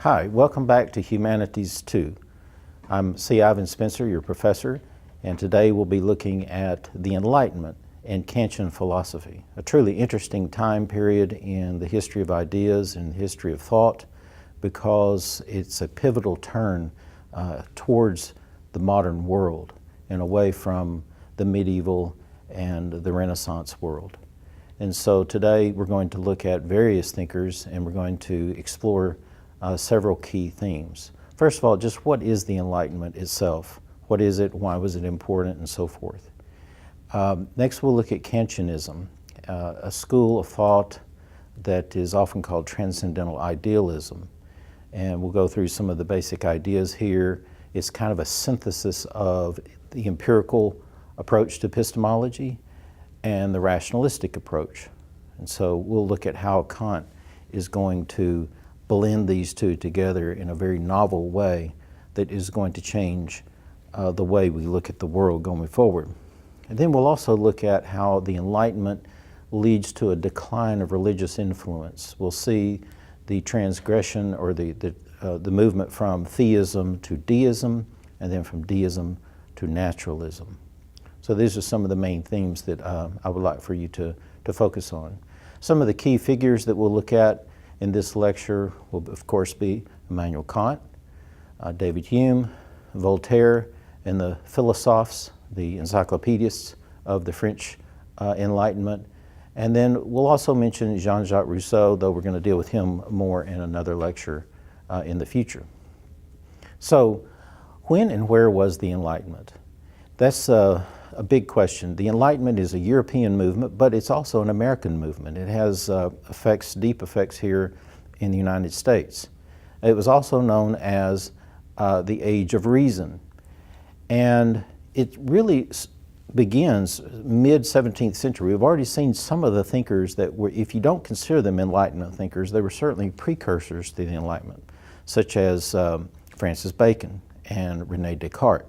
Hi, welcome back to Humanities 2. I'm C. Ivan Spencer, your professor, and today we'll be looking at the Enlightenment and Kantian philosophy, a truly interesting time period in the history of ideas and history of thought because it's a pivotal turn towards the modern world and away from the medieval and the Renaissance world. And so today we're going to look at various thinkers and we're going to explore several key themes. First of all, just what is the Enlightenment itself? What is it? Why was it important? And so forth. Next, we'll look at Kantianism, a school of thought that is often called transcendental idealism. And we'll go through some of the basic ideas here. It's kind of a synthesis of the empirical approach to epistemology and the rationalistic approach. And so we'll look at how Kant is going to blend these two together in a very novel way that is going to change the way we look at the world going forward. And then we'll also look at how the Enlightenment leads to a decline of religious influence. We'll see the transgression or the movement from theism to deism, and then from deism to naturalism. So these are some of the main themes that I would like for you to focus on. Some of the key figures that we'll look at in this lecture will, of course, be Immanuel Kant, David Hume, Voltaire, and the philosophes, the encyclopedists of the French Enlightenment. And then we'll also mention Jean-Jacques Rousseau, though we're going to deal with him more in another lecture in the future. So, when and where was the Enlightenment? That's a big question. The Enlightenment is a European movement, but it's also an American movement. It has deep effects here in the United States. It was also known as the Age of Reason. And it really begins mid-17th century. We've already seen some of the thinkers that were, if you don't consider them Enlightenment thinkers, they were certainly precursors to the Enlightenment, such as Francis Bacon and René Descartes.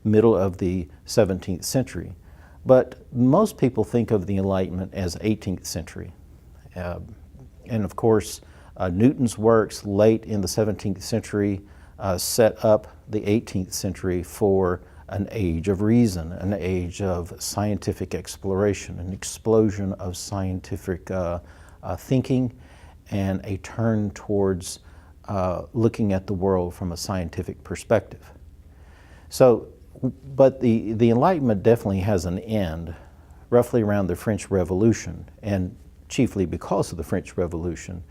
Middle of the 17th century. But most people think of the Enlightenment as 18th century. And of course, Newton's works late in the 17th century set up the 18th century for an age of reason, an age of scientific exploration, an explosion of scientific thinking, and a turn towards looking at the world from a scientific perspective. So, but the Enlightenment definitely has an end, roughly around the French Revolution, and chiefly because of the French Revolution,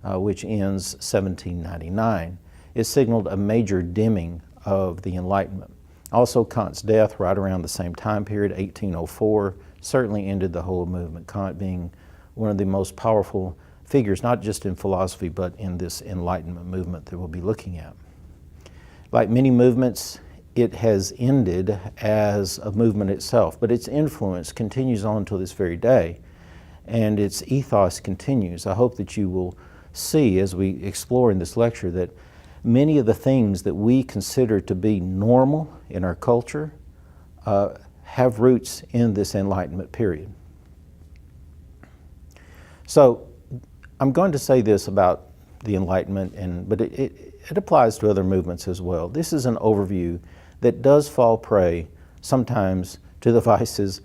which ends 1799. It signaled a major dimming of the Enlightenment. Also, Kant's death right around the same time period, 1804, certainly ended the whole movement, Kant being one of the most powerful figures, not just in philosophy, but in this Enlightenment movement that we'll be looking at. Like many movements, it has ended as a movement itself, but its influence continues on to this very day, and its ethos continues. I hope that you will see as we explore in this lecture that many of the things that we consider to be normal in our culture have roots in this Enlightenment period. So I'm going to say this about the Enlightenment, but it applies to other movements as well. This is an overview that does fall prey sometimes to the vices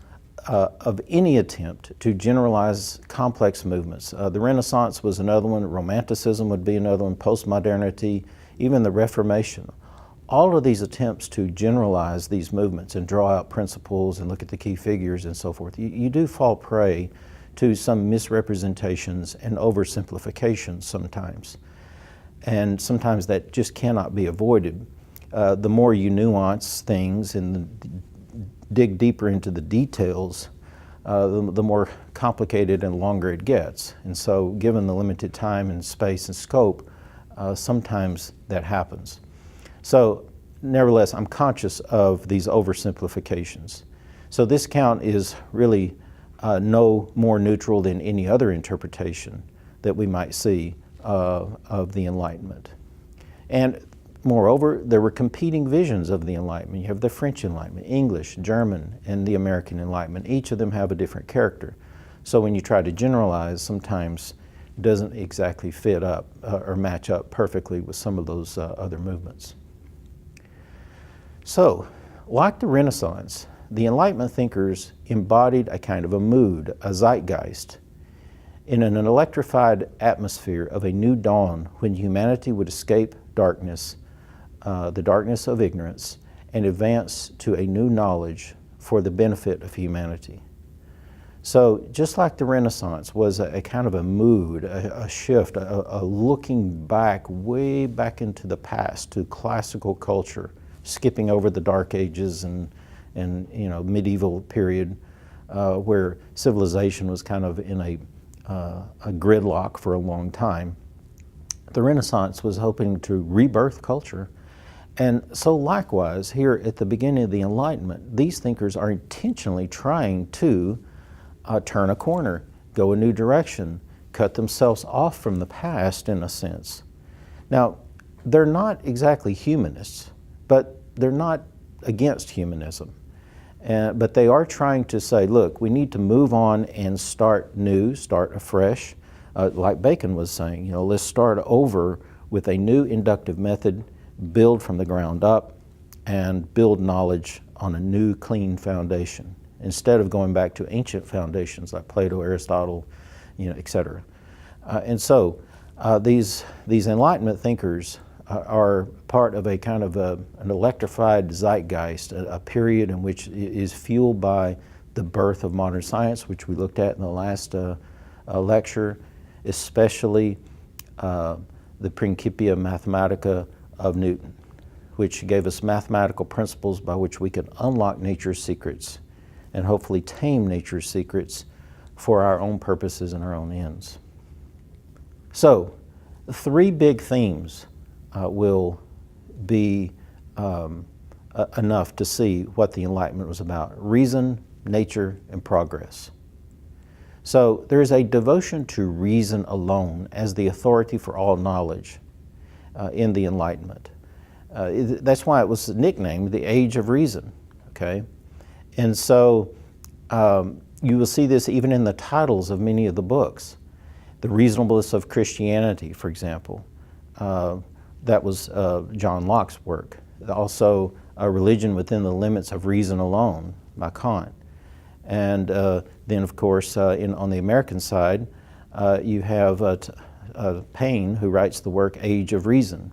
of any attempt to generalize complex movements. The Renaissance was another one, Romanticism would be another one, postmodernity, even the Reformation. All of these attempts to generalize these movements and draw out principles and look at the key figures and so forth, you do fall prey to some misrepresentations and oversimplifications sometimes. And sometimes that just cannot be avoided. The more you nuance things and dig deeper into the details, the more complicated and longer it gets. And so given the limited time and space and scope, sometimes that happens. So nevertheless, I'm conscious of these oversimplifications. So this count is really no more neutral than any other interpretation that we might see of the Enlightenment. And moreover, there were competing visions of the Enlightenment. You have the French Enlightenment, English, German, and the American Enlightenment. Each of them have a different character. So when you try to generalize, sometimes doesn't exactly fit up or match up perfectly with some of those other movements. So, like the Renaissance, the Enlightenment thinkers embodied a kind of a mood, a zeitgeist, in an electrified atmosphere of a new dawn when humanity would escape darkness, the darkness of ignorance, and advance to a new knowledge for the benefit of humanity. So just like the Renaissance was a kind of a mood, a shift, a looking back, way back into the past to classical culture, skipping over the Dark Ages and medieval period where civilization was kind of in a gridlock for a long time. The Renaissance was hoping to rebirth culture. And so likewise, here at the beginning of the Enlightenment, these thinkers are intentionally trying to turn a corner, go a new direction, cut themselves off from the past in a sense. Now, they're not exactly humanists, but they're not against humanism. But they are trying to say, look, we need to move on and start new, start afresh. Like Bacon was saying, let's start over with a new inductive method, build from the ground up, and build knowledge on a new, clean foundation, instead of going back to ancient foundations like Plato, Aristotle, etc. And so these Enlightenment thinkers are part of a kind of an electrified zeitgeist, a period in which is fueled by the birth of modern science, which we looked at in the last lecture, especially the Principia Mathematica of Newton, which gave us mathematical principles by which we could unlock nature's secrets and hopefully tame nature's secrets for our own purposes and our own ends. So, three big themes will be enough to see what the Enlightenment was about: reason, nature, and progress. So there is a devotion to reason alone as the authority for all knowledge in the Enlightenment. That's why it was nicknamed the Age of Reason, okay? And so you will see this even in the titles of many of the books. The Reasonableness of Christianity, for example. That was John Locke's work. Also, A Religion Within the Limits of Reason Alone by Kant. And then, of course, on the American side, you have Paine, who writes the work Age of Reason.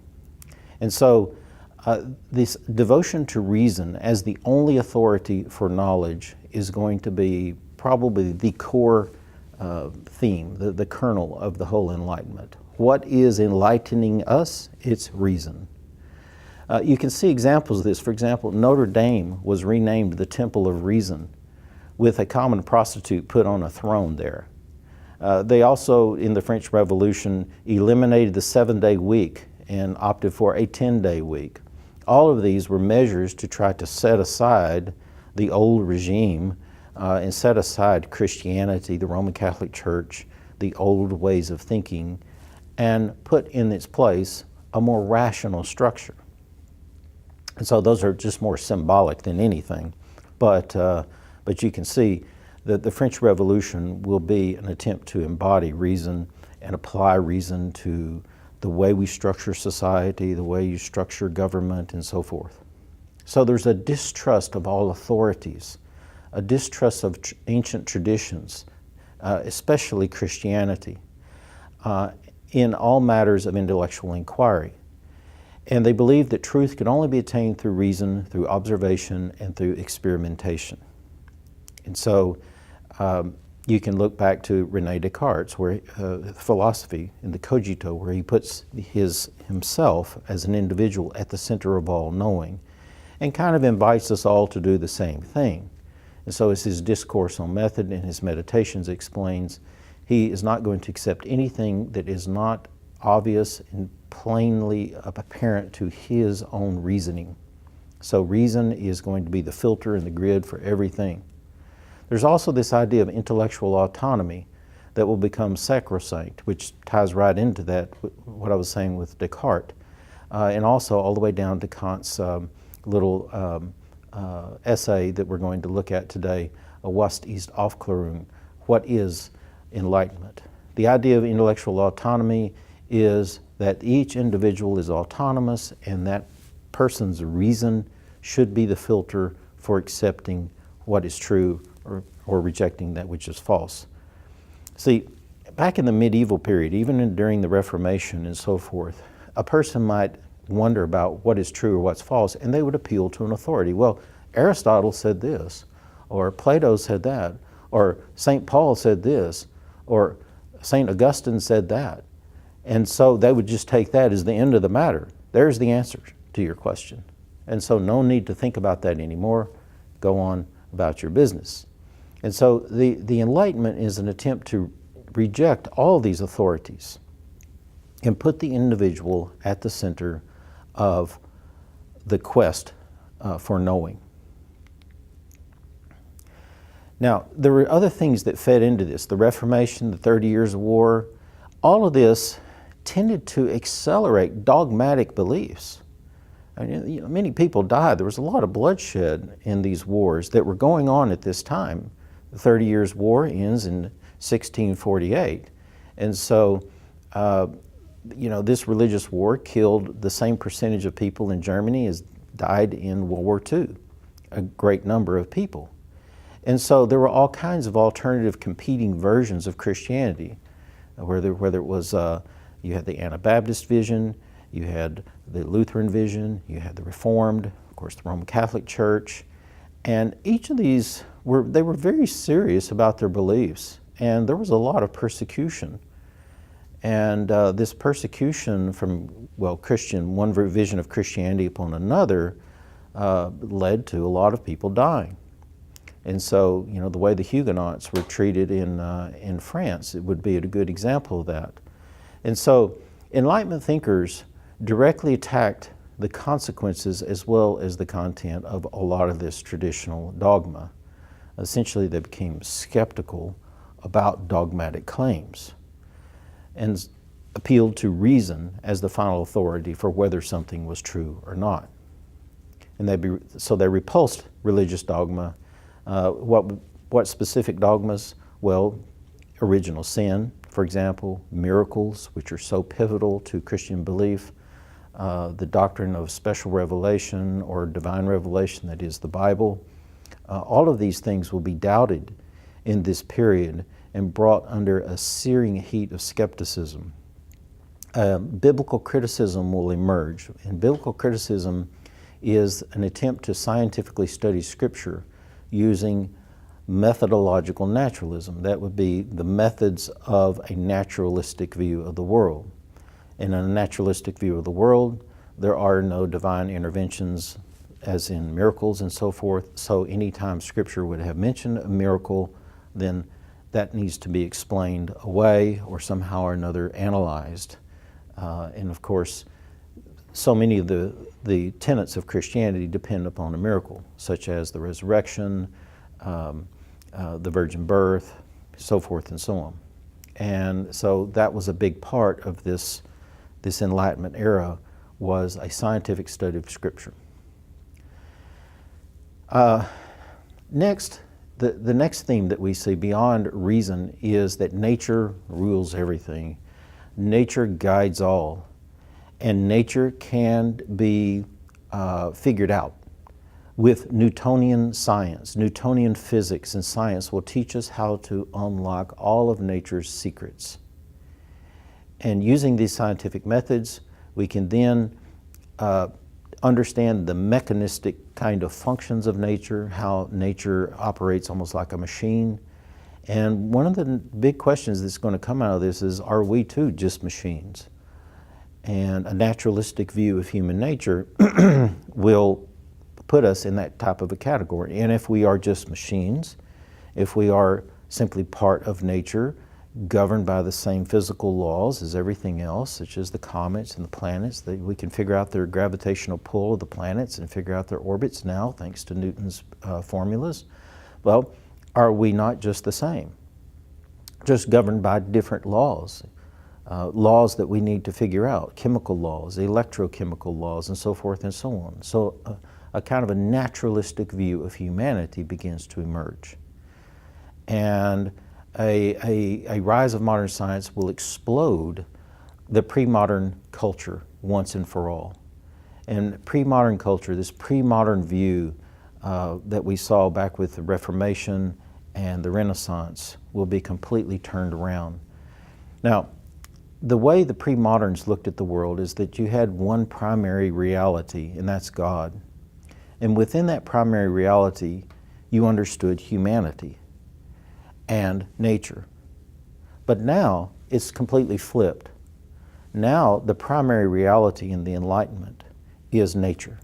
And so this devotion to reason as the only authority for knowledge is going to be probably the core theme, the kernel of the whole Enlightenment. What is enlightening us? It's reason. You can see examples of this. For example, Notre Dame was renamed the Temple of Reason, with a common prostitute put on a throne there. They also, in the French Revolution, eliminated the 7-day week and opted for a 10-day week. All of these were measures to try to set aside the old regime and set aside Christianity, the Roman Catholic Church, the old ways of thinking, and put in its place a more rational structure. And so those are just more symbolic than anything. But you can see that the French Revolution will be an attempt to embody reason and apply reason to the way we structure society, the way you structure government, and so forth. So there's a distrust of all authorities, a distrust of ancient traditions, especially Christianity, in all matters of intellectual inquiry. And they believe that truth can only be attained through reason, through observation, and through experimentation. And so you can look back to René Descartes, where philosophy in the Cogito, where he puts himself as an individual at the center of all knowing, and kind of invites us all to do the same thing. And so as his Discourse on Method and his Meditations explains, he is not going to accept anything that is not obvious and plainly apparent to his own reasoning. So reason is going to be the filter and the grid for everything. There's also this idea of intellectual autonomy that will become sacrosanct, which ties right into that, what I was saying with Descartes, and also all the way down to Kant's little essay that we're going to look at today, Was ist Aufklärung? What is enlightenment? The idea of intellectual autonomy is that each individual is autonomous and that person's reason should be the filter for accepting what is true or rejecting that which is false. See, back in the medieval period, even during the Reformation and so forth, a person might wonder about what is true or what's false, and they would appeal to an authority. Well, Aristotle said this, or Plato said that, or St. Paul said this, or St. Augustine said that. And so they would just take that as the end of the matter. There's the answer to your question. And so no need to think about that anymore. Go on about your business. And so the Enlightenment is an attempt to reject all these authorities and put the individual at the center of the quest for knowing. Now, there were other things that fed into this. The Reformation, the 30 Years of War, all of this tended to accelerate dogmatic beliefs. I mean, many people died. There was a lot of bloodshed in these wars that were going on at this time. The 30 Years' War ends in 1648. And so, this religious war killed the same percentage of people in Germany as died in World War II, a great number of people. And so there were all kinds of alternative competing versions of Christianity, whether it was, you had the Anabaptist vision, you had the Lutheran vision, you had the Reformed, of course the Roman Catholic Church, and each of these were very serious about their beliefs, and there was a lot of persecution. And this persecution from, one vision of Christianity upon another led to a lot of people dying. And so, the way the Huguenots were treated in France, it would be a good example of that. And so, Enlightenment thinkers directly attacked the consequences as well as the content of a lot of this traditional dogma. Essentially, they became skeptical about dogmatic claims and appealed to reason as the final authority for whether something was true or not. And so they repulsed religious dogma. What specific dogmas? Well, original sin, for example, miracles, which are so pivotal to Christian belief, the doctrine of special revelation or divine revelation, that is the Bible. All of these things will be doubted in this period and brought under a searing heat of skepticism. Biblical criticism will emerge, and biblical criticism is an attempt to scientifically study Scripture using methodological naturalism. That would be the methods of a naturalistic view of the world. In a naturalistic view of the world, there are no divine interventions as in miracles and so forth. So anytime Scripture would have mentioned a miracle, then that needs to be explained away or somehow or another analyzed. And of course, so many of the tenets of Christianity depend upon a miracle, such as the resurrection, the virgin birth, so forth and so on. And so that was a big part of this Enlightenment era, was a scientific study of Scripture. Next, the next theme that we see beyond reason is that nature rules everything. Nature guides all. And nature can be figured out with Newtonian science. Newtonian physics and science will teach us how to unlock all of nature's secrets. And using these scientific methods, we can then understand the mechanistic kind of functions of nature, how nature operates almost like a machine. And one of the big questions that's going to come out of this is, are we too just machines? And a naturalistic view of human nature will put us in that type of a category. And if we are just machines, if we are simply part of nature, governed by the same physical laws as everything else, such as the comets and the planets, that we can figure out their gravitational pull of the planets and figure out their orbits now, thanks to Newton's formulas. Well, are we not just the same? Just governed by different laws. Laws that we need to figure out, chemical laws, electrochemical laws, and so forth and so on. So a kind of a naturalistic view of humanity begins to emerge. And a rise of modern science will explode the pre-modern culture once and for all. And pre-modern culture, this pre-modern view that we saw back with the Reformation and the Renaissance, will be completely turned around. Now, the way the pre-moderns looked at the world is that you had one primary reality, and that's God. And within that primary reality, you understood humanity and nature. But now, it's completely flipped. Now, the primary reality in the Enlightenment is nature.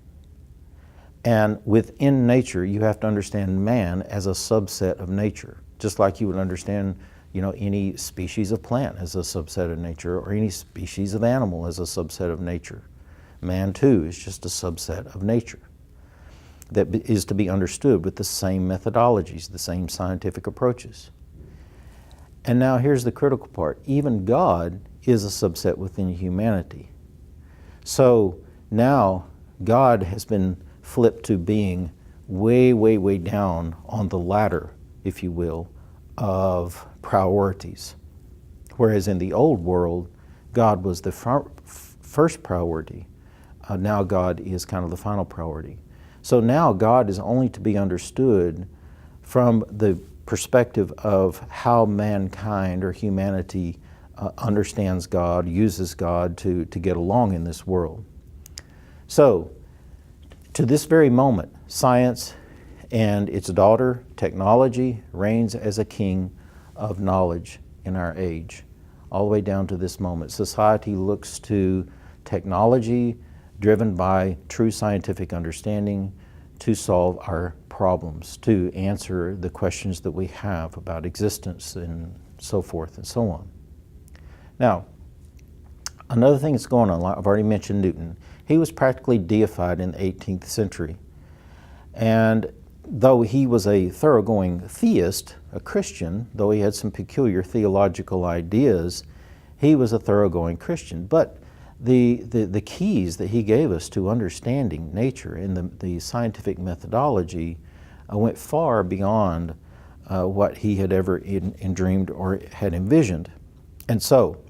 And within nature, you have to understand man as a subset of nature, just like you would understand, any species of plant as a subset of nature, or any species of animal as a subset of nature. Man, too, is just a subset of nature that is to be understood with the same methodologies, the same scientific approaches. And now here's the critical part. Even God is a subset within humanity. So now God has been flipped to being way, way, way down on the ladder, if you will, of priorities. Whereas in the old world, God was the first priority. Now God is kind of the final priority. So now God is only to be understood from the perspective of how mankind or humanity understands God, uses God to get along in this world. So, to this very moment, science and its daughter, technology, reigns as a king of knowledge in our age. All the way down to this moment, society looks to technology driven by true scientific understanding to solve our problems, to answer the questions that we have about existence and so forth and so on. Now, another thing that's going on, I've already mentioned Newton. He was practically deified in the 18th century. And though he was a thoroughgoing theist, a Christian, though he had some peculiar theological ideas, he was a thoroughgoing Christian. But the keys that he gave us to understanding nature and the scientific methodology went far beyond what he had ever dreamed or had envisioned. And so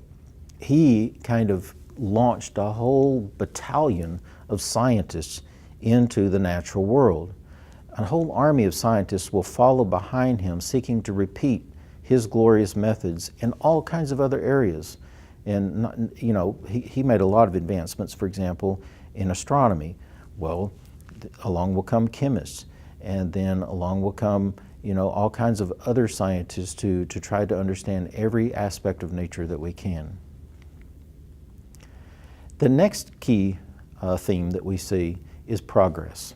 he kind of launched a whole battalion of scientists into the natural world. A whole army of scientists will follow behind him, seeking to repeat his glorious methods in all kinds of other areas. And he made a lot of advancements, for example, in astronomy. Well, along will come chemists, and then along will come all kinds of other scientists to try to understand every aspect of nature that we can. The next key theme that we see is progress.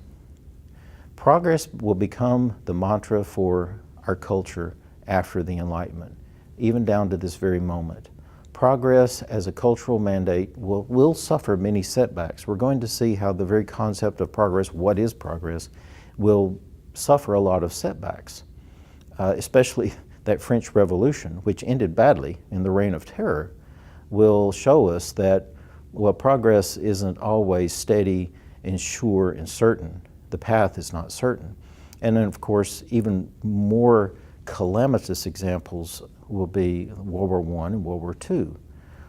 Progress will become the mantra for our culture after the Enlightenment, even down to this very moment. Progress as a cultural mandate will suffer many setbacks. We're going to see how the very concept of progress, what is progress, will suffer a lot of setbacks, especially that French Revolution, which ended badly in the Reign of Terror, will show us that, well, progress isn't always steady and sure and certain. The path is not certain. And then, of course, even more calamitous examples will be World War I and World War II,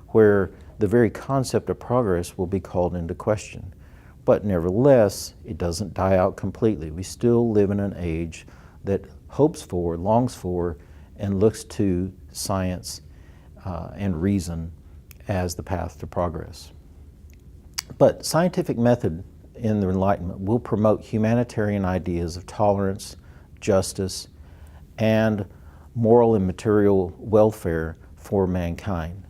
where the very concept of progress will be called into question. But nevertheless, it doesn't die out completely. We still live in an age that hopes for, longs for, and looks to science and reason as the path to progress. But scientific method in the Enlightenment will promote humanitarian ideas of tolerance, justice, and moral and material welfare for mankind.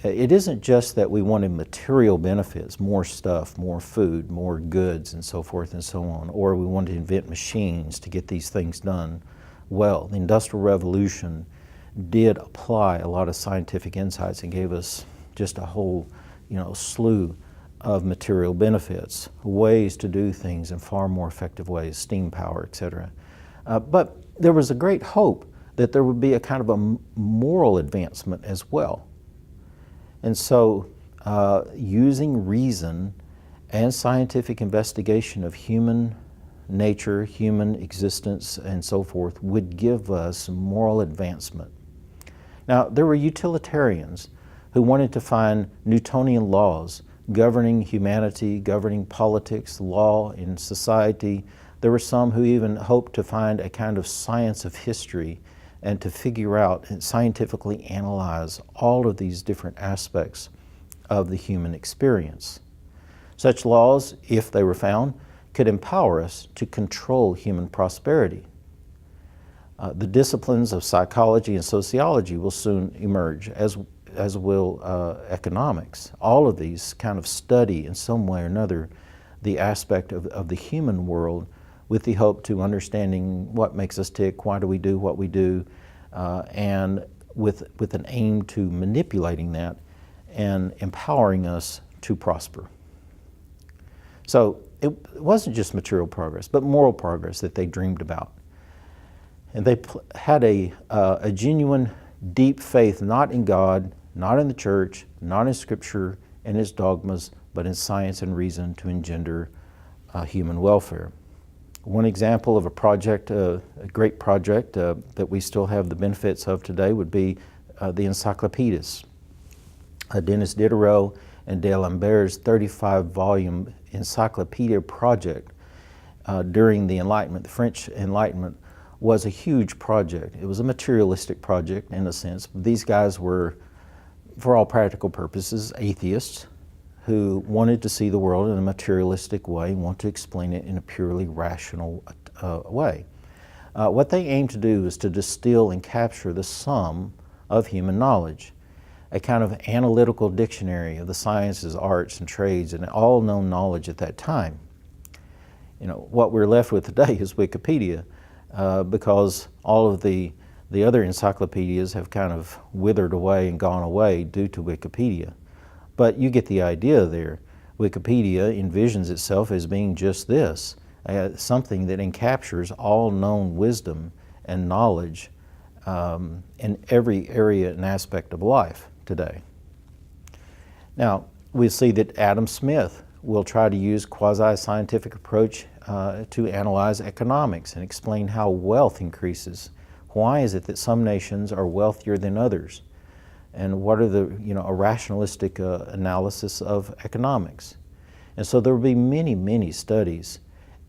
It isn't just that we wanted material benefits, more stuff, more food, more goods, and so forth and so on, or we wanted to invent machines to get these things done. Well, the Industrial Revolution did apply a lot of scientific insights and gave us just a whole, slew of material benefits, ways to do things in far more effective ways, steam power, etc. But there was a great hope that there would be a kind of a moral advancement as well. And so using reason and scientific investigation of human nature, human existence, and so forth would give us moral advancement. Now, there were utilitarians who wanted to find Newtonian laws governing humanity, governing politics, law, in society. There were some who even hoped to find a kind of science of history and to figure out and scientifically analyze all of these different aspects of the human experience. Such laws, if they were found, could empower us to control human prosperity. The disciplines of psychology and sociology will soon emerge, as will economics. All of these kind of study in some way or another the aspect of the human world with the hope to understanding what makes us tick, why do we do what we do, and with an aim to manipulating that and empowering us to prosper. So it wasn't just material progress, but moral progress that they dreamed about. And they had a genuine, deep faith, not in God, not in the church, not in Scripture and its dogmas, but in science and reason to engender human welfare. One example of a project, a great project that we still have the benefits of today would be the Encyclopedias. Denis Diderot and D'Alembert's 35-volume encyclopedia project during the Enlightenment, the French Enlightenment, was a huge project. It was a materialistic project in a sense. These guys were, for all practical purposes, atheists who wanted to see the world in a materialistic way, want to explain it in a purely rational way. What they aimed to do is to distill and capture the sum of human knowledge, a kind of analytical dictionary of the sciences, arts, and trades, and all known knowledge at that time. You know, what we're left with today is Wikipedia, because all of the other encyclopedias have kind of withered away and gone away due to Wikipedia. But you get the idea there. Wikipedia envisions itself as being just this, something that encaptures all known wisdom and knowledge in every area and aspect of life today. Now, we see that Adam Smith will try to use quasi-scientific approach to analyze economics and explain how wealth increases. Why is it that some nations are wealthier than others? And what are the, a rationalistic analysis of economics? And so there will be many, many studies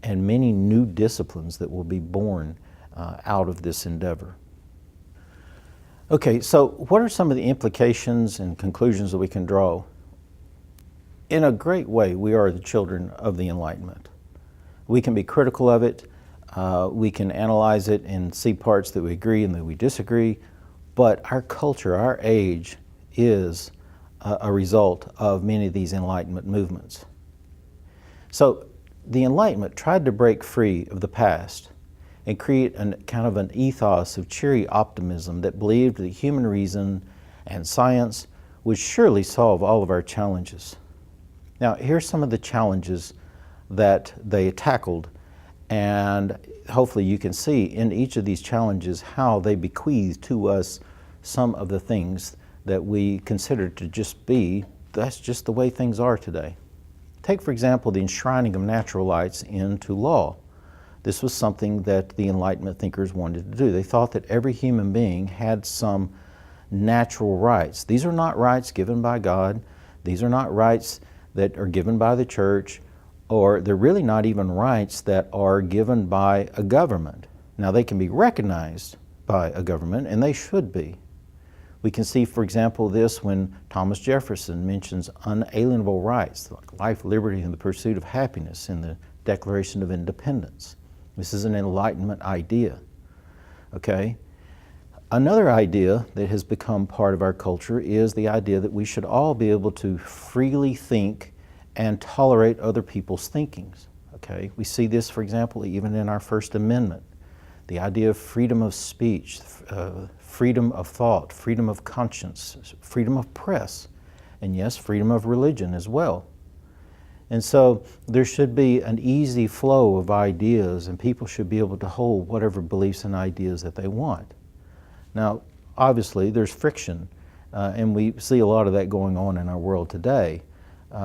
and many new disciplines that will be born out of this endeavor. Okay, so what are some of the implications and conclusions that we can draw? In a great way, we are the children of the Enlightenment. We can be critical of it, we can analyze it and see parts that we agree and that we disagree, but our culture, our age, is a result of many of these Enlightenment movements. So the Enlightenment tried to break free of the past and create kind of an ethos of cheery optimism that believed that human reason and science would surely solve all of our challenges. Now, here's some of the challenges that they tackled, and hopefully you can see in each of these challenges how they bequeath to us some of the things that we consider to just be, that's just the way things are today. Take, for example, the enshrining of natural rights into law. This was something that the Enlightenment thinkers wanted to do. They thought that every human being had some natural rights. These are not rights given by God. These are not rights that are given by the church, or they're really not even rights that are given by a government. Now, they can be recognized by a government, and they should be. We can see, for example, this when Thomas Jefferson mentions unalienable rights, like life, liberty, and the pursuit of happiness in the Declaration of Independence. This is an Enlightenment idea, okay? Another idea that has become part of our culture is the idea that we should all be able to freely think and tolerate other people's thinkings, okay? We see this, for example, even in our First Amendment. The idea of freedom of speech, freedom of thought, freedom of conscience, freedom of press, and yes, freedom of religion as well. And so there should be an easy flow of ideas, and people should be able to hold whatever beliefs and ideas that they want. Now, obviously, there's friction, and we see a lot of that going on in our world today.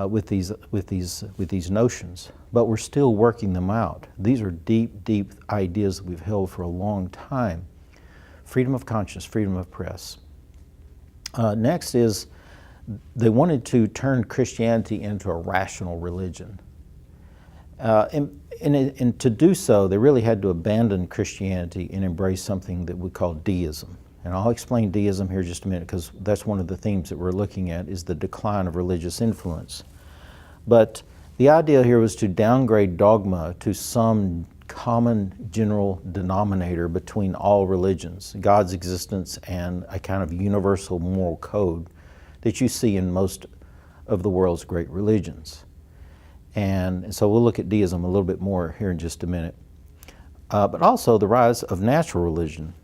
with these notions, but we're still working them out. These are deep, deep ideas that we've held for a long time. Freedom of conscience, freedom of press. Next is they wanted to turn Christianity into a rational religion. And to do so, they really had to abandon Christianity and embrace something that we call deism. And I'll explain deism here just a minute, because that's one of the themes that we're looking at, is the decline of religious influence. But the idea here was to downgrade dogma to some common general denominator between all religions, God's existence and a kind of universal moral code that you see in most of the world's great religions. And so we'll look at deism a little bit more here in just a minute. But also the rise of natural religion.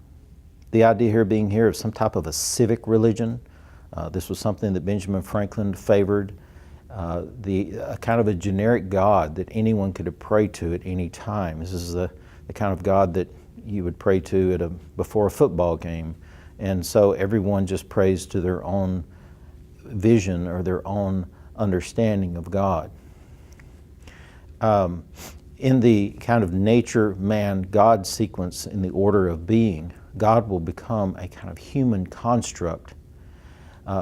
The idea here being here of some type of a civic religion. This was something that Benjamin Franklin favored. A kind of a generic God that anyone could pray to at any time. This is the kind of God that you would pray to before a football game. And so everyone just prays to their own vision or their own understanding of God. In the kind of nature, man, God sequence in the order of being, God will become a kind of human construct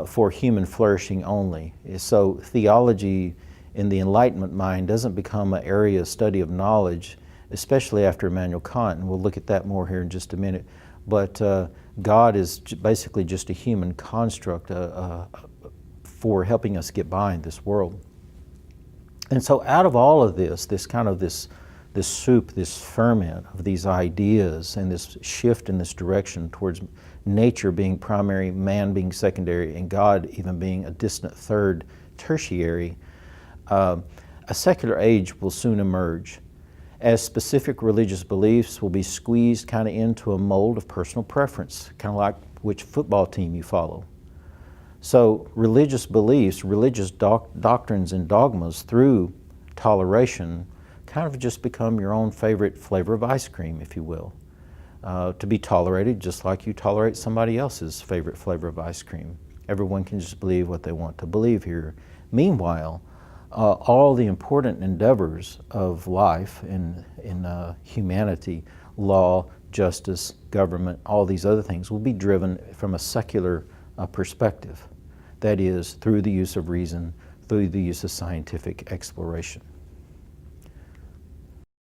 for human flourishing only. So theology in the Enlightenment mind doesn't become an area of study of knowledge, especially after Immanuel Kant, and we'll look at that more here in just a minute. But God is basically just a human construct for helping us get by in this world. And so out of all of this soup, this ferment of these ideas and this shift in this direction towards nature being primary, man being secondary, and God even being a distant third, tertiary, a secular age will soon emerge as specific religious beliefs will be squeezed kind of into a mold of personal preference, kind of like which football team you follow. So religious beliefs, religious doctrines and dogmas through toleration kind of just become your own favorite flavor of ice cream, if you will. To be tolerated just like you tolerate somebody else's favorite flavor of ice cream. Everyone can just believe what they want to believe here. Meanwhile, all the important endeavors of life in humanity, law, justice, government, all these other things will be driven from a secular perspective. That is, through the use of reason, through the use of scientific exploration.